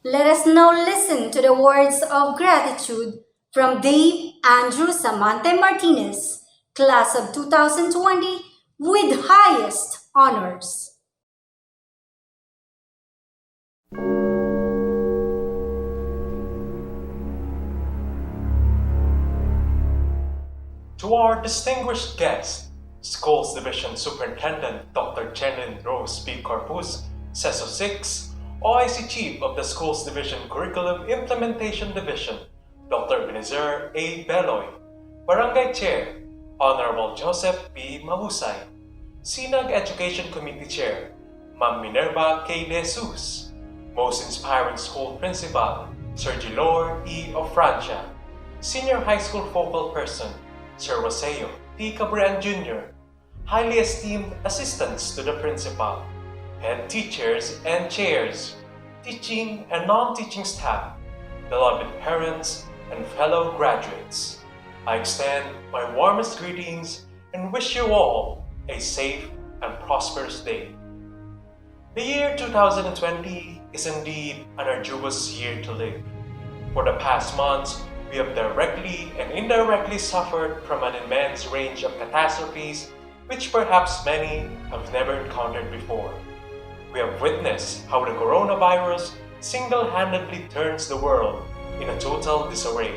Let us now listen to the words of gratitude from Dave Andrew Samante Martinez, class of 2020, with highest honors. To our distinguished guest, Schools Division Superintendent Dr. Jenin Rose P. Corpus, CESO 6, OIC Chief of the Schools Division Curriculum Implementation Division, Dr. Benazir A. Beloy, Barangay Chair, Honorable Joseph P. Mahusay, Sinag Education Committee Chair, Ma'am Minerva K. De Jesus, Most Inspiring School Principal, Sir Gilor E. of Francia, Senior High School Focal Person, Sir Roseo P. Cabrian Jr., highly esteemed assistants to the principal, head teachers and chairs, teaching and non-teaching staff, beloved parents, and fellow graduates. I extend my warmest greetings and wish you all a safe and prosperous day. The year 2020 is indeed an arduous year to live. For the past months, we have directly and indirectly suffered from an immense range of catastrophes which perhaps many have never encountered before. We have witnessed how the coronavirus single-handedly turns the world in a total disarray,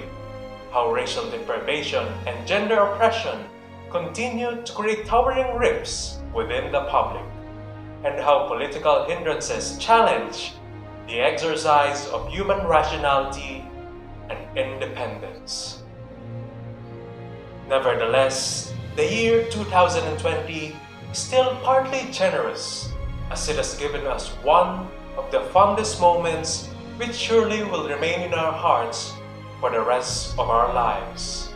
how racial deprivation and gender oppression continue to create towering rifts within the public, and how political hindrances challenge the exercise of human rationality and independence. Nevertheless, the year 2020 is still partly generous, as it has given us one of the fondest moments which surely will remain in our hearts for the rest of our lives.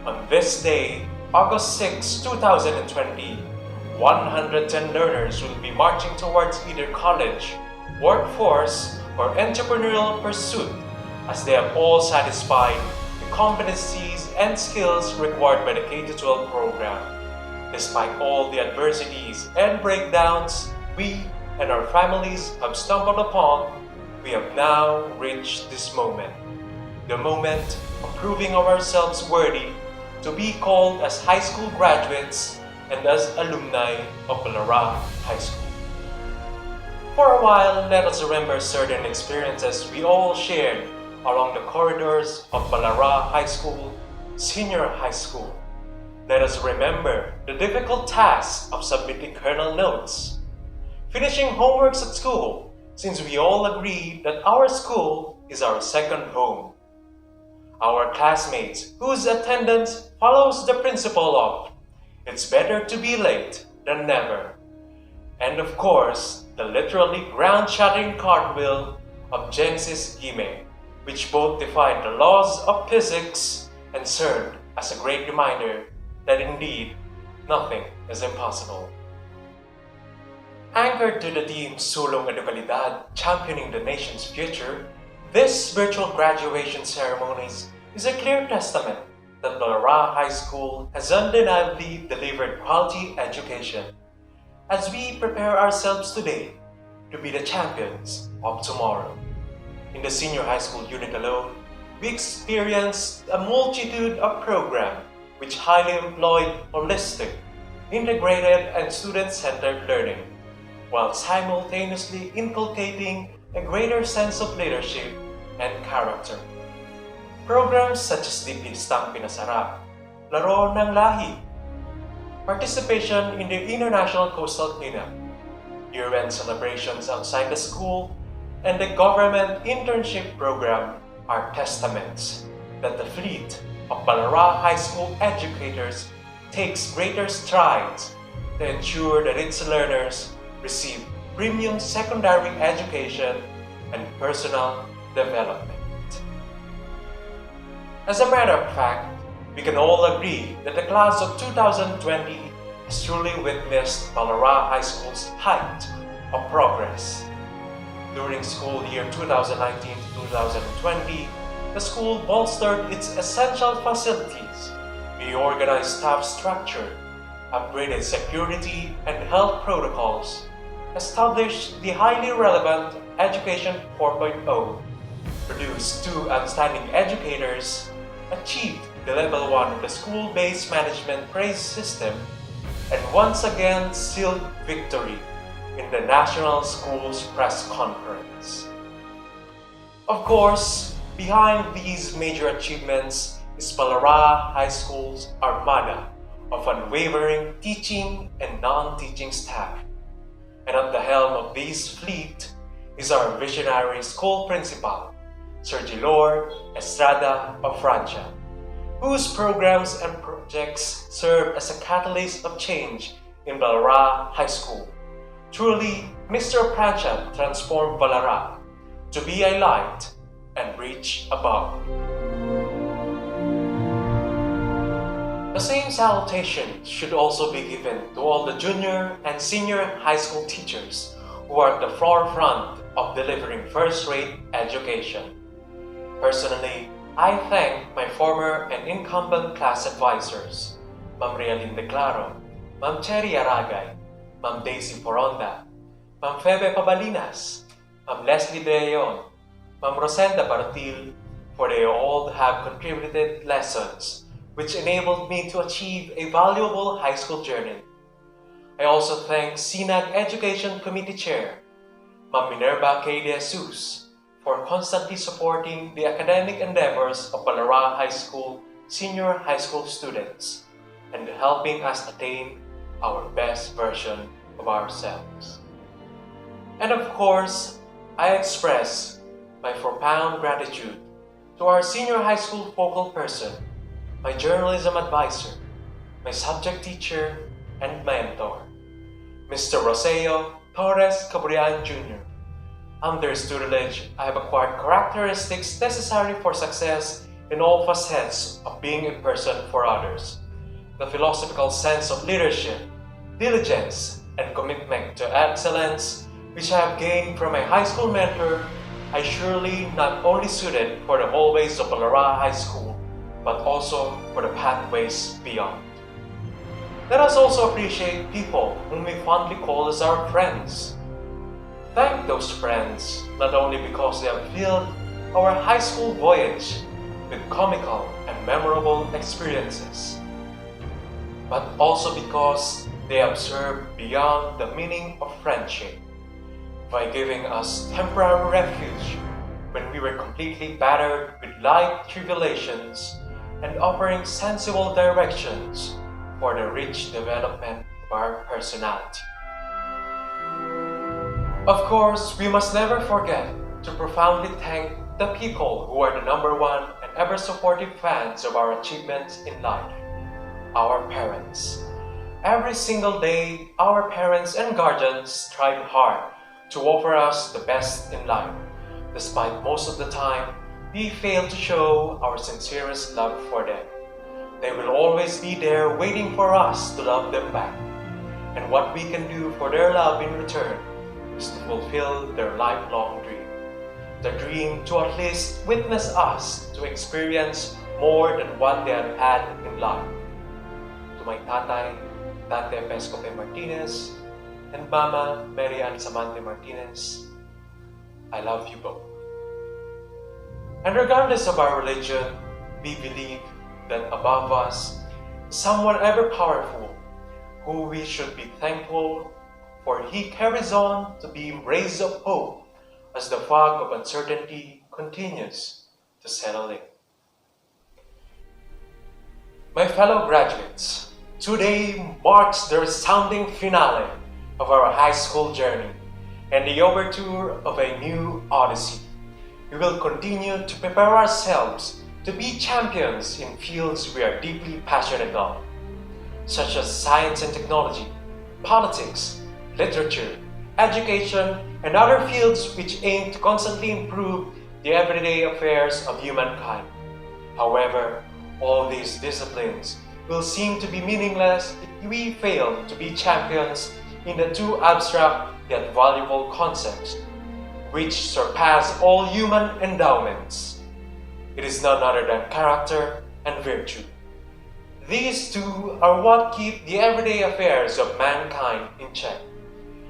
On this day, August 6, 2020, 110 learners will be marching towards either college, workforce, or entrepreneurial pursuit, as they have all satisfied the competencies and skills required by the K-12 program. Despite all the adversities and breakdowns we and our families have stumbled upon, we have now reached this moment. The moment of proving ourselves worthy to be called as high school graduates and as alumni of Balara High School. For a while, let us remember certain experiences we all shared along the corridors of Balara High School, Senior High School. Let us remember the difficult task of submitting kernel notes, finishing homeworks at school, since we all agree that our school is our second home. Our classmates whose attendance follows the principle of "it's better to be late than never." And of course, the literally ground-shattering cartwheel of Genesis Gime, which both defied the laws of physics and served as a great reminder that indeed nothing is impossible. Anchored to the team Sulong Edukalidad championing the nation's future, this virtual graduation ceremonies is a clear testament that Balara High School has undeniably delivered quality education as we prepare ourselves today to be the champions of tomorrow. In the senior high school unit alone, we experienced a multitude of programs which highly employed holistic, integrated, and student-centered learning, while simultaneously inculcating a greater sense of leadership and character. Programs such as the Pistang Pinasarap, Laro ng Lahi, participation in the International Coastal Cleanup, year-end celebrations outside the school, and the government internship program are testaments that the fleet of Balara High School educators takes greater strides to ensure that its learners receive premium secondary education and personal development. As a matter of fact, we can all agree that the class of 2020 has truly witnessed Balara High School's height of progress. During school year 2019-2020, the school bolstered its essential facilities, reorganized staff structure, upgraded security and health protocols, established the highly relevant Education 4.0, produced two outstanding educators, achieved the Level 1 of the School-Based Management Praise System, and once again sealed victory in the National Schools Press Conference. Of course, behind these major achievements is Balara High School's armada of unwavering teaching and non-teaching staff. And at the helm of this fleet is our visionary school principal, Sir Gilor Estrada of Francia, whose programs and projects serve as a catalyst of change in Balara High School. Truly, Mr. Francia transformed Balara to be a light and reach above. The same salutation should also be given to all the junior and senior high school teachers who are at the forefront of delivering first-rate education. Personally, I thank my former and incumbent class advisors, Ma'am Realin De Claro, Ma'am Cherry Aragay, Ma'am Daisy Foronda, Ma'am Febe Pabalinas, Ma'am Leslie De Leon, Ma'am Rosenda Bartil, for they all have contributed lessons which enabled me to achieve a valuable high school journey. I also thank CNAG Education Committee Chair, Ma'am Minerva K. De Jesus, for constantly supporting the academic endeavors of Balara High School senior high school students and helping us attain our best version of ourselves. And of course, I express my profound gratitude to our senior high school focal person, my journalism advisor, my subject teacher, and mentor, Mr. Roseo Torres Cabrian Jr. Under his tutelage, I have acquired characteristics necessary for success in all facets of being a person for others. The philosophical sense of leadership, diligence, and commitment to excellence, which I have gained from my high school mentor, are surely not only suited for the hallways of Balara High School, but also for the pathways beyond. Let us also appreciate people whom we fondly call as our friends. Thank those friends not only because they have filled our high school voyage with comical and memorable experiences, but also because they have served beyond the meaning of friendship by giving us temporary refuge when we were completely battered with life tribulations and offering sensible directions for the rich development of our personality. Of course, we must never forget to profoundly thank the people who are the number one and ever supportive fans of our achievements in life, our parents. Every single day, our parents and guardians strive hard to offer us the best in life, despite most of the time, we fail to show our sincerest love for them. They will always be there waiting for us to love them back. And what we can do for their love in return is to fulfill their lifelong dream. The dream to at least witness us to experience more than what they have had in life. To my tatay, Tate Pescope Martinez, and Mama Mary Ann Samante Martinez, I love you both. And regardless of our religion, we believe that above us is someone ever powerful, who we should be thankful for. He carries on to be rays of hope as the fog of uncertainty continues to settle in. My fellow graduates, today marks the resounding finale of our high school journey and the overture of a new odyssey. We will continue to prepare ourselves to be champions in fields we are deeply passionate on, such as science and technology, politics, literature, education, and other fields which aim to constantly improve the everyday affairs of humankind. However, all these disciplines will seem to be meaningless if we fail to be champions in the two abstract yet valuable concepts which surpass all human endowments. It is none other than character and virtue. These two are what keep the everyday affairs of mankind in check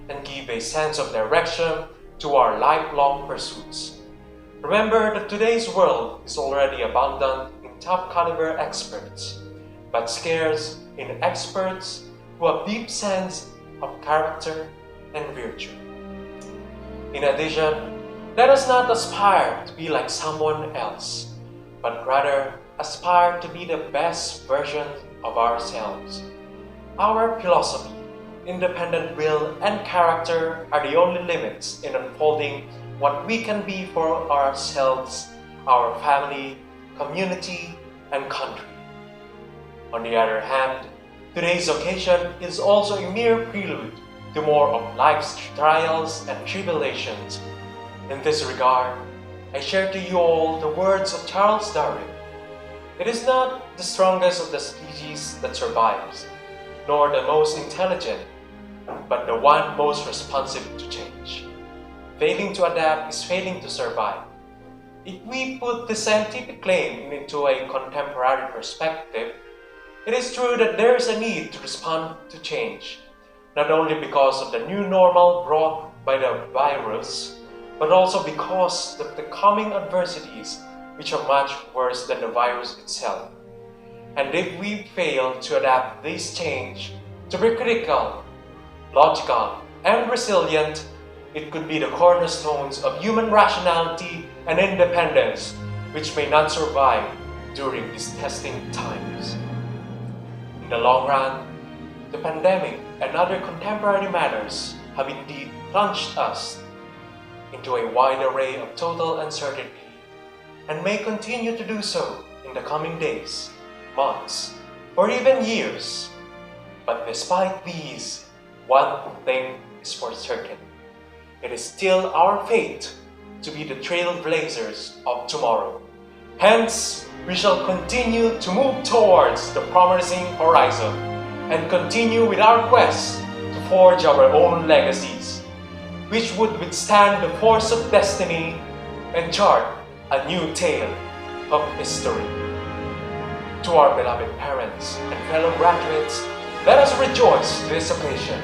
and give a sense of direction to our lifelong pursuits. Remember that today's world is already abundant in top caliber experts, but scarce in experts who have deep sense of character and virtue. In addition, let us not aspire to be like someone else, but rather aspire to be the best version of ourselves. Our philosophy, independent will, and character are the only limits in unfolding what we can be for ourselves, our family, community, and country. On the other hand, today's occasion is also a mere prelude to more of life's trials and tribulations. In this regard, I share to you all the words of Charles Darwin. It is not the strongest of the species that survives, nor the most intelligent, but the one most responsive to change. Failing to adapt is failing to survive. If we put the scientific claim into a contemporary perspective, it is true that there is a need to respond to change, not only because of the new normal brought by the virus, but also because of the coming adversities which are much worse than the virus itself. And if we fail to adapt this change, to be critical, logical, and resilient, it could be the cornerstones of human rationality and independence which may not survive during these testing times. In the long run, the pandemic and other contemporary matters have indeed plunged us into a wide array of total uncertainty and may continue to do so in the coming days, months, or even years. But despite these, one thing is for certain. It is still our fate to be the trailblazers of tomorrow. Hence, we shall continue to move towards the promising horizon and continue with our quest to forge our own legacies, which would withstand the force of destiny and chart a new tale of history. To our beloved parents and fellow graduates, let us rejoice this occasion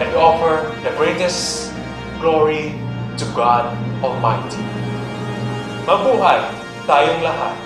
and offer the greatest glory to God Almighty. Mabuhay tayong lahat!